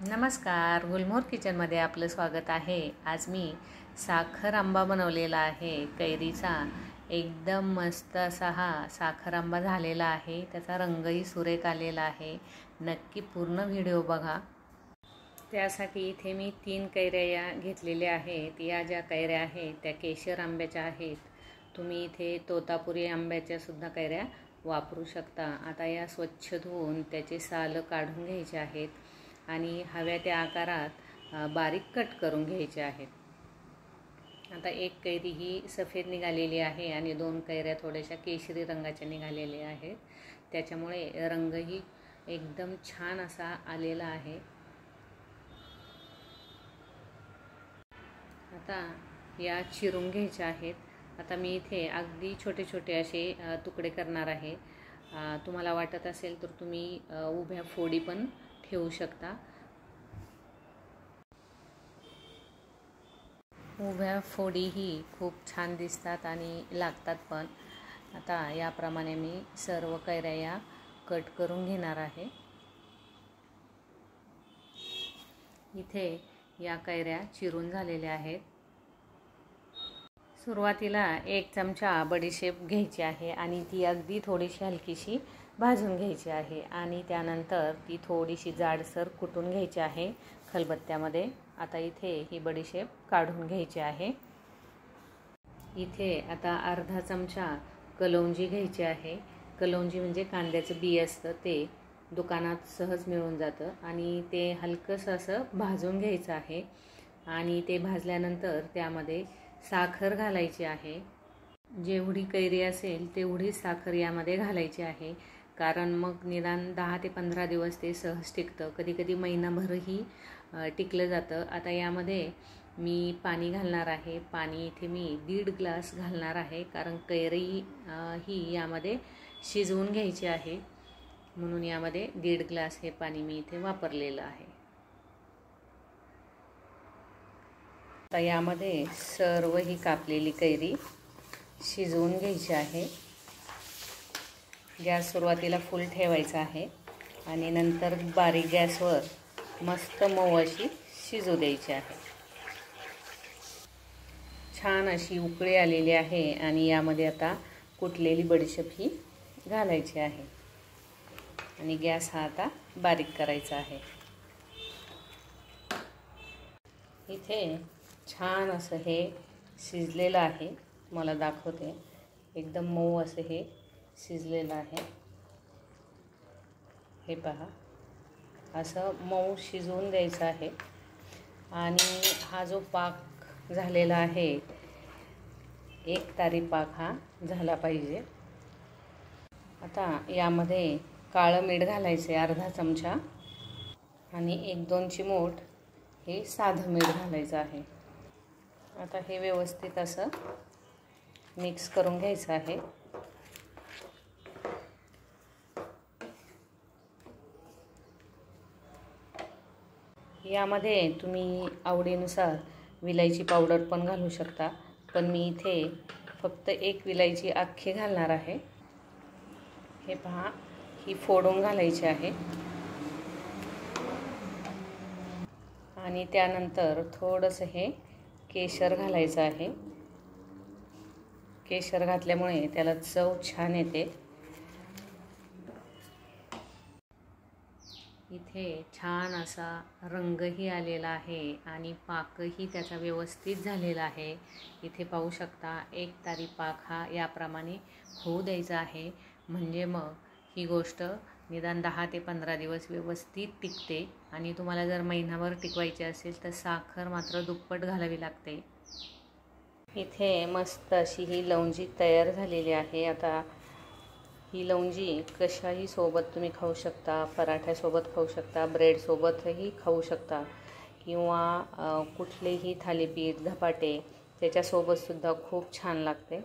नमस्कार, गुलमोहर किचनमध्ये आपलं स्वागत आहे। आज मी साखर आंबा बनवलेला आहे कैरीचा। एकदम मस्त असा हा साखर आंबा झालेला आहे। त्याचा रंगही सुरेख आलेला आहे। नक्की पूर्ण व्हिडिओ बघा। त्यासाठी इथे मी 3 कैऱ्या घेतलेल्या आहेत। या ज्या कैऱ्या आहेत त्या केशर आंब्याच्या आहेत। तुम्ही इथे तोतापुरी आंब्याच्या सुद्धा कैऱ्या वापरू शकता। आता या स्वच्छ धुवून त्याचे साल काढून घ्यायचे आहेत आणि हव्या त्या आकारात बारीक कट करून घ्यायचे आहेत। आता एक कैरी ही सफेद निघालेली आहे आणि 2 कैऱ्या थोड्याशा केशरी रंगाच्या निघालेल्या आहेत। त्याच्यामुळे रंगही एकदम छान असा आलेला आहे। आता या चिरून घ्यायच्या आहेत। आता मी इथे अगदी छोटे छोटे असे तुकडे करणार आहे। तुम्हाला वाटत असेल तर तुम्ही उभ्या फोडी पण ठेवू शकता। उभ्या फोडी ही खूप छान दिसतात आणि लागतात पण। आता याप्रमाणे मी सर्व कैऱ्या कट करून घेणार आहे। इथे या कैऱ्या चिरून झालेल्या आहेत। सुरुवातीला 1 चमचा बडीशेप घ्यायची आहे आणि ती अगदी थोडीशी हलकीशी भाजून घ्यायची आहे आणि त्यानंतर ती थोडीशी जाडसर कुटून घ्यायची आहे खलबत्त्यामध्ये। आता इथे ही बडीशेप काढून घ्यायची आहे। इथे आता अर्धा चमचा कलौंजी घ्यायची आहे। कलौंजी म्हणजे कांद्याचं बी असतं, ते दुकानात सहज मिळून जातं आणि ते हलकंसं असं भाजून घ्यायचं आहे आणि ते भाजल्यानंतर त्यामध्ये साखर घालायची आहे। जेवढी कैरी असेल तेवढी साखर यामध्ये घालायची आहे, कारण मग निदान 10 ते 15 दिवस ते सहज टिकतं। कधीकधी महिनाभरही टिकलं जातं। आता यामध्ये मी पाणी घालणार आहे। पाणी इथे मी 1.5 ग्लास घालणार आहे, कारण कैरी ही यामध्ये शिजवून घ्यायची आहे, म्हणून यामध्ये 1.5 ग्लास हे पाणी मी इथे वापरलेलं आहे। आता यामध्ये सर्व ही कापलेली कैरी शिजवून घ्यायची आहे। गॅस सुरुवातीला फुल ठेवायचा आहे आणि नंतर बारीक गॅसवर मस्त मऊ अशी शिजू द्यायची आहे। छान अशी उकळी आलेली आहे आणि यामध्ये आता कुटलेली बडीशेप ही घालायची आहे आणि गॅस हा आता बारीक करायचा आहे। इथे छान असं हे शिजलेलं आहे, तुम्हाला दाखवते। एकदम मऊ असं हे शिजलेलं आहे। हे पहा, असं मऊ शिजवून द्यायचं आहे आणि हा जो पाक झालेला आहे, एकतारी पाक हा झाला पाहिजे। आता यामध्ये काळं मीठ घालायचे अर्धा चमचा आणि 1-2 चिमूट हे साधं मीठ घालायचं आहे। आता हे व्यवस्थित असं मिक्स करून घ्यायचं आहे। यामध्ये तुम्ही आवडीनुसार विलायची पावडर पण घालू शकता, पण मी इथे फक्त 1 विलायची अख्खी घालणार आहे। हे पहा, ही फोडून घालायची आहे आणि त्यानंतर थोडंसं हे केशर घालायचं आहे। केशर घातल्यामुळे त्याला चव छान येते। इथे छान असा रंगही आलेला आहे आणि पाकही त्याचा व्यवस्थित झालेला आहे। इथे पाहू शकता, 1 तारी पाक हा याप्रमाणे होऊ द्यायचा आहे, म्हणजे मग ही गोष्ट निदान 10 ते 15 दिवस व्यवस्थित टिकते आणि तुम्हाला जर महिनाभर टिकवायची असेल तर साखर मात्र दुप्पट घालावी लागते। इथे मस्त अशी ही लौंजी तयार झालेली आहे। आता ही लौंजी कशाही सोबत तुम्ही खाऊ शकता, पराठ्यासोबत खाऊ शकता, ब्रेडसोबतही खाऊ शकता किंवा कुठलेही थालीपीठ, धपाटे त्याच्यासोबतसुद्धा खूप छान लागते।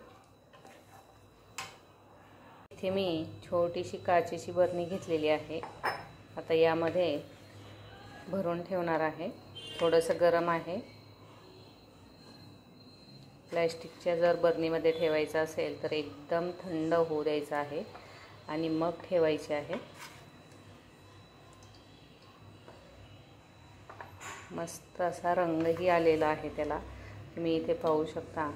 इथे मी छोटीशी काचेची बरणी घेतलेली आहे। आता यामध्ये भरून ठेवणार आहे। थोडंसं गरम आहे। प्लॅस्टिकच्या जर बरणीमध्ये ठेवायचं असेल तर एकदम थंड होऊ द्यायचं आहे आणि मग ठेवायचे आहे। मस्त असा रंगही आलेला आहे त्याला, तुम्ही इथे पाहू शकता।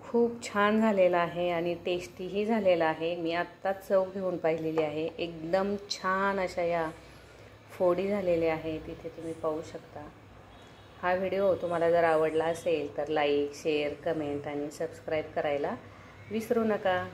खूप छान झालेला आहे आणि टेस्टीही झालेला आहे। मी आत्ताच चव घेऊन पाहिलेली आहे, एकदम छान अशा या फोडी झालेल्या आहेत, इथे तुम्ही पाहू शकता। हा व्हिडिओ तुम्हाला जर आवडला असेल तर लाईक, शेअर, कमेंट आणि सबस्क्राईब करायला विसरू नका।